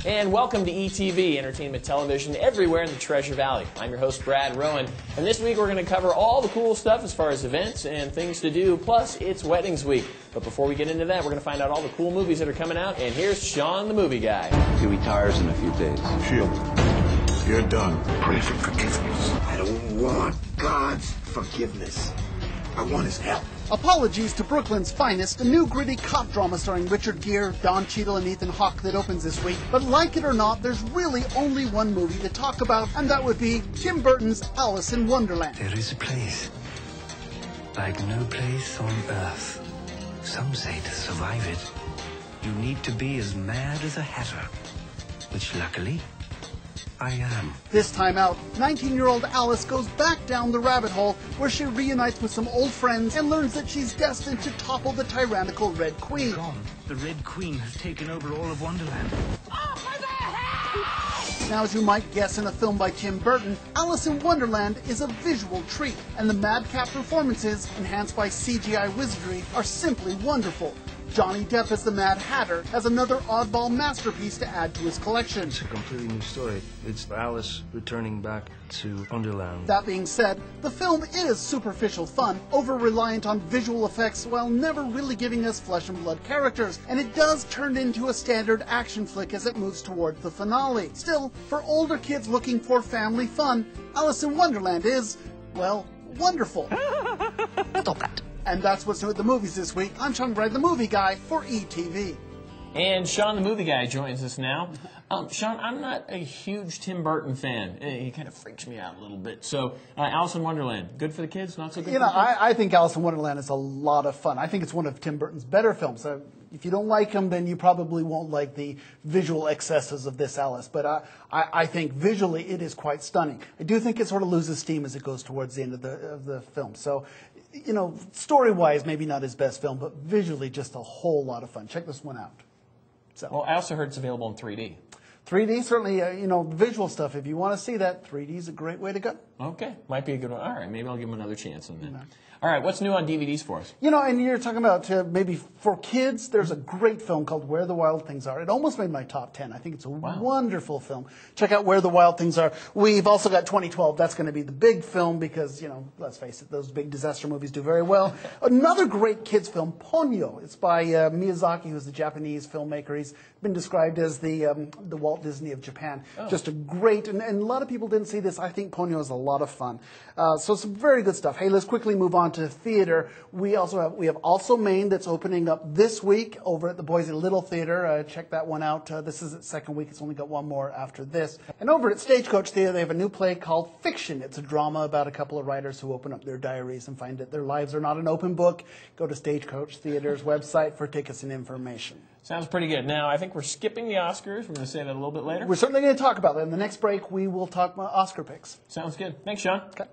And welcome to ETV, entertainment television everywhere in the Treasure Valley. I'm your host, Brad Rowan, and this week we're going to cover all the cool stuff as far as events and things to do, plus it's Weddings Week. But before we get into that, we're going to find out all the cool movies that are coming out, and here's Sean the Movie Guy. He retires in a few days. Shit. You're done. Pray for forgiveness. I don't want God's forgiveness. I want his help. Apologies to Brooklyn's finest, a new gritty cop drama starring Richard Gere, Don Cheadle, and Ethan Hawke that opens this week. But like it or not, there's really only one movie to talk about, and that would be Tim Burton's Alice in Wonderland. There is a place, like no place on earth. Some say to survive it, you need to be as mad as a hatter, which luckily, I am. This time out, 19-year-old Alice goes back down the rabbit hole where she reunites with some old friends and learns that she's destined to topple the tyrannical Red Queen. Gone. The Red Queen has taken over all of Wonderland. Now, as you might guess in a film by Tim Burton, Alice in Wonderland is a visual treat, and the madcap performances, enhanced by CGI wizardry, are simply wonderful. Johnny Depp as the Mad Hatter has another oddball masterpiece to add to his collection. It's a completely new story. It's Alice returning back to Wonderland. That being said, the film is superficial fun, over-reliant on visual effects while never really giving us flesh and blood characters, and it does turn into a standard action flick as it moves towards the finale. Still, for older kids looking for family fun, Alice in Wonderland is, well, wonderful. Stop that. And that's what's new at the movies this week. I'm Sean Brad, the Movie Guy for ETV. And Sean the Movie Guy joins us now. Sean, I'm not a huge Tim Burton fan. He kind of freaks me out a little bit. So, Alice in Wonderland, good for the kids, not so good for the kids? I think Alice in Wonderland is a lot of fun. I think it's one of Tim Burton's better films. If you don't like him, then you probably won't like the visual excesses of this Alice. But I think visually it is quite stunning. I do think it sort of loses steam as it goes towards the end of the film. So, you know, story-wise, maybe not his best film, but visually just a whole lot of fun. Check this one out. So. Well, I also heard it's available in 3D. 3D, certainly, visual stuff. If you want to see that, 3D is a great way to go. Okay, might be a good one. All right, maybe I'll give him another chance on that. All right, what's new on DVDs for us? And you're talking about maybe for kids, there's a great film called Where the Wild Things Are. It almost made my top 10. I think it's a wonderful film. Check out Where the Wild Things Are. We've also got 2012. That's going to be the big film because, let's face it, those big disaster movies do very well. Another great kids film, Ponyo. It's by Miyazaki, who's a Japanese filmmaker. He's been described as the Walt Disney of Japan. Oh. Just a great, and a lot of people didn't see this. I think Ponyo is a lot of fun. So some very good stuff. Hey, let's quickly move on to theater. We have Also Maine that's opening up this week over at the Boise Little Theater. Check that one out. This is its second week. It's only got one more after this. And over at Stagecoach Theater, they have a new play called Fiction. It's a drama about a couple of writers who open up their diaries and find that their lives are not an open book. Go to Stagecoach Theater's website for tickets and information. Sounds pretty good. Now, I think we're skipping the Oscars. We're going to say that a little bit later. We're certainly going to talk about that. In the next break, we will talk about Oscar picks. Sounds good. Thanks, Sean. Okay.